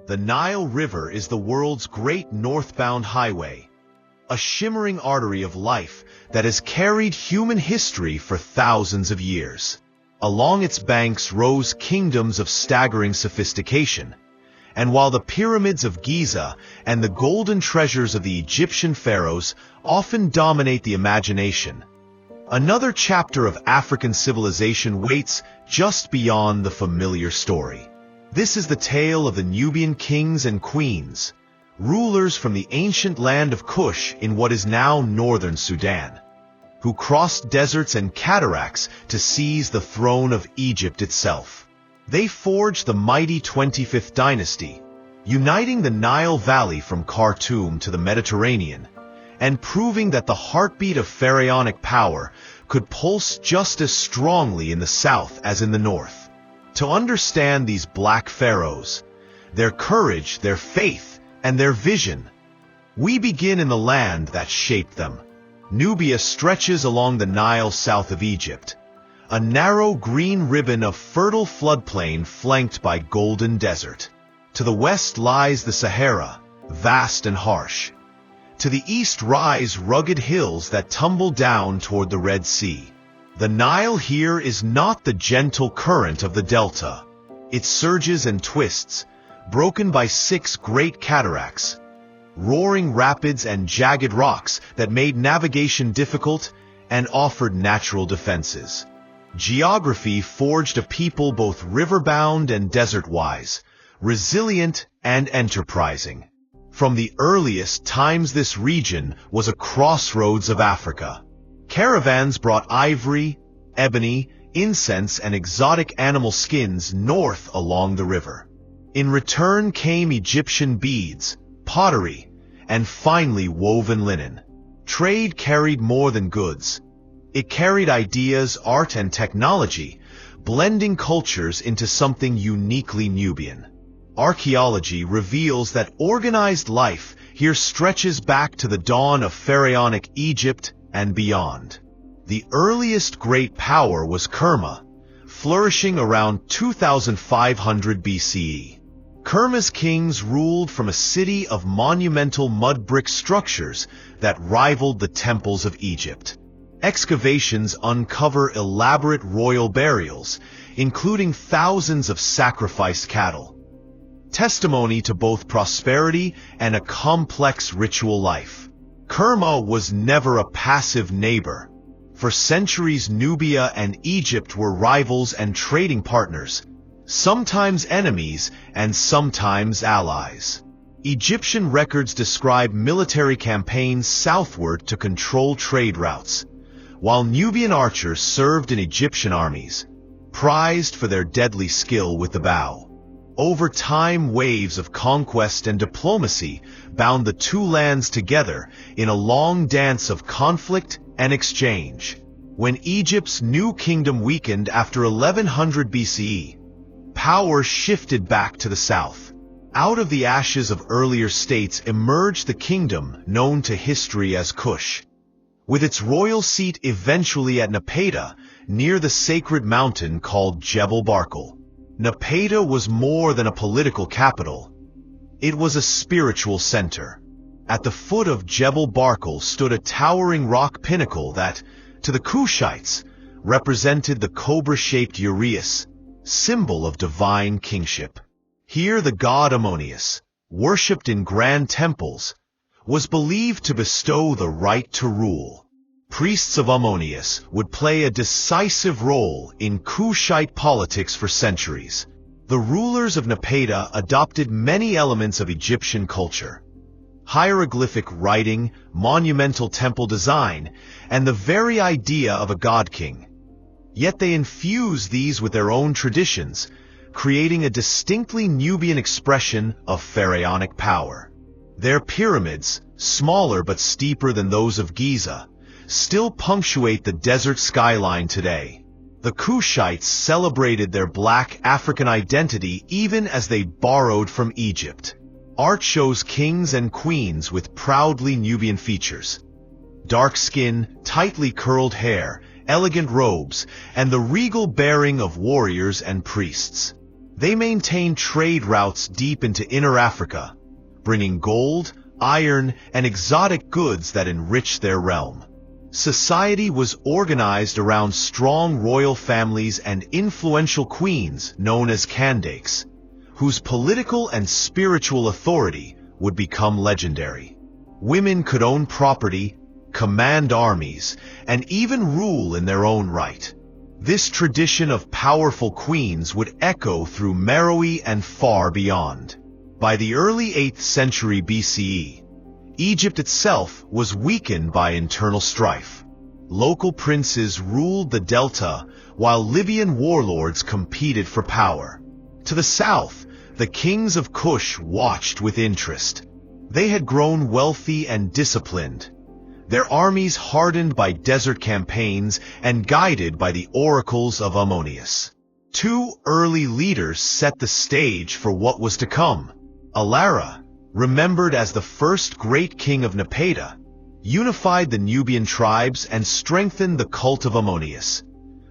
The Nile River is the world's great northbound highway, a shimmering artery of life that has carried human history for thousands of years. Along its banks rose kingdoms of staggering sophistication, and while the pyramids of Giza and the golden treasures of the Egyptian pharaohs often dominate the imagination, another chapter of African civilization waits just beyond the familiar story. This is the tale of the Nubian kings and queens, rulers from the ancient land of Kush in what is now northern Sudan, who crossed deserts and cataracts to seize the throne of Egypt itself. They forged the mighty 25th dynasty, uniting the Nile Valley from Khartoum to the Mediterranean, and proving that the heartbeat of pharaonic power could pulse just as strongly in the south as in the north. To understand these black pharaohs, their courage, their faith, and their vision, we begin in the land that shaped them. Nubia stretches along the Nile south of Egypt, a narrow green ribbon of fertile floodplain flanked by golden desert. To the west lies the Sahara, vast and harsh. To the east rise rugged hills that tumble down toward the Red Sea. The Nile here is not the gentle current of the delta. It surges and twists, broken by 6 great cataracts, roaring rapids and jagged rocks that made navigation difficult and offered natural defenses. Geography forged a people both riverbound and desert-wise, resilient and enterprising. From the earliest times this region was a crossroads of Africa. Caravans brought ivory, ebony, incense, and exotic animal skins north along the river. In return came Egyptian beads, pottery, and finely woven linen. Trade carried more than goods. It carried ideas, art, and technology, blending cultures into something uniquely Nubian. Archaeology reveals that organized life here stretches back to the dawn of pharaonic Egypt and beyond. The earliest great power was Kerma, flourishing around 2500 BCE. Kerma's kings ruled from a city of monumental mud brick structures that rivaled the temples of Egypt. Excavations uncover elaborate royal burials, including thousands of sacrificed cattle. Testimony to both prosperity and a complex ritual life. Kerma was never a passive neighbor. For centuries, Nubia and Egypt were rivals and trading partners, sometimes enemies and sometimes allies. Egyptian records describe military campaigns southward to control trade routes, while Nubian archers served in Egyptian armies, prized for their deadly skill with the bow. Over time, waves of conquest and diplomacy bound the two lands together in a long dance of conflict and exchange. When Egypt's new kingdom weakened after 1100 BCE, power shifted back to the south. Out of the ashes of earlier states emerged the kingdom known to history as Kush, with its royal seat eventually at Nubia, near the sacred mountain called Jebel Barkal. Nubia was more than a political capital. It was a spiritual center. At the foot of Jebel Barkal stood a towering rock pinnacle that, to the Kushites, represented the cobra-shaped uraeus, symbol of divine kingship. Here the god Ammonius, worshipped in grand temples, was believed to bestow the right to rule. Priests of Ammonius would play a decisive role in Kushite politics for centuries. The rulers of Nubia adopted many elements of Egyptian culture: hieroglyphic writing, monumental temple design, and the very idea of a god-king. Yet they infused these with their own traditions, creating a distinctly Nubian expression of pharaonic power. Their pyramids, smaller but steeper than those of Giza, still punctuate the desert skyline today. The Kushites celebrated their black African identity even as they borrowed from Egypt. Art shows kings and queens with proudly Nubian features: dark skin, tightly curled hair, elegant robes, and the regal bearing of warriors and priests. They maintained trade routes deep into inner Africa, bringing gold, iron, and exotic goods that enriched their realm. Society was organized around strong royal families and influential queens known as Kandakes, whose political and spiritual authority would become legendary. Women could own property, command armies, and even rule in their own right. This tradition of powerful queens would echo through Meroe and far beyond. By the early 8th century BCE, Egypt itself was weakened by internal strife. Local princes ruled the delta, while Libyan warlords competed for power. To the south, the kings of Kush watched with interest. They had grown wealthy and disciplined, their armies hardened by desert campaigns and guided by the oracles of Ammonius. Two early leaders set the stage for what was to come. Alara, remembered as the first great king of Napata, unified the Nubian tribes and strengthened the cult of Ammonius,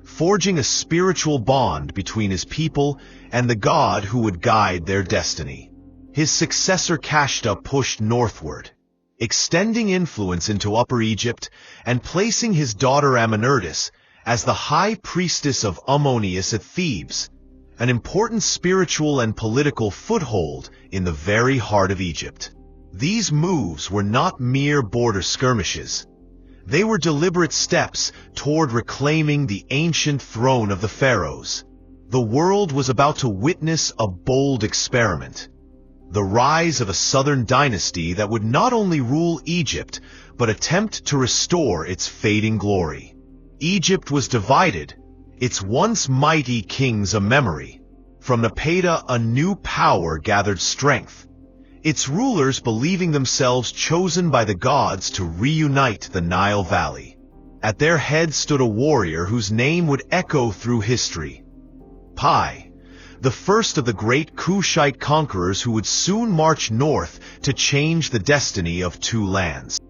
forging a spiritual bond between his people and the god who would guide their destiny. His successor Kashta pushed northward, extending influence into Upper Egypt and placing his daughter Amenertis as the high priestess of Ammonius at Thebes, an important spiritual and political foothold in the very heart of Egypt. These moves were not mere border skirmishes. They were deliberate steps toward reclaiming the ancient throne of the Pharaohs. The world was about to witness a bold experiment, the rise of a southern dynasty that would not only rule Egypt, but attempt to restore its fading glory. Egypt was divided, its once mighty kings a memory. From Napata, a new power gathered strength, its rulers believing themselves chosen by the gods to reunite the Nile Valley. At their head stood a warrior whose name would echo through history, Pi, the first of the great Kushite conquerors who would soon march north to change the destiny of two lands.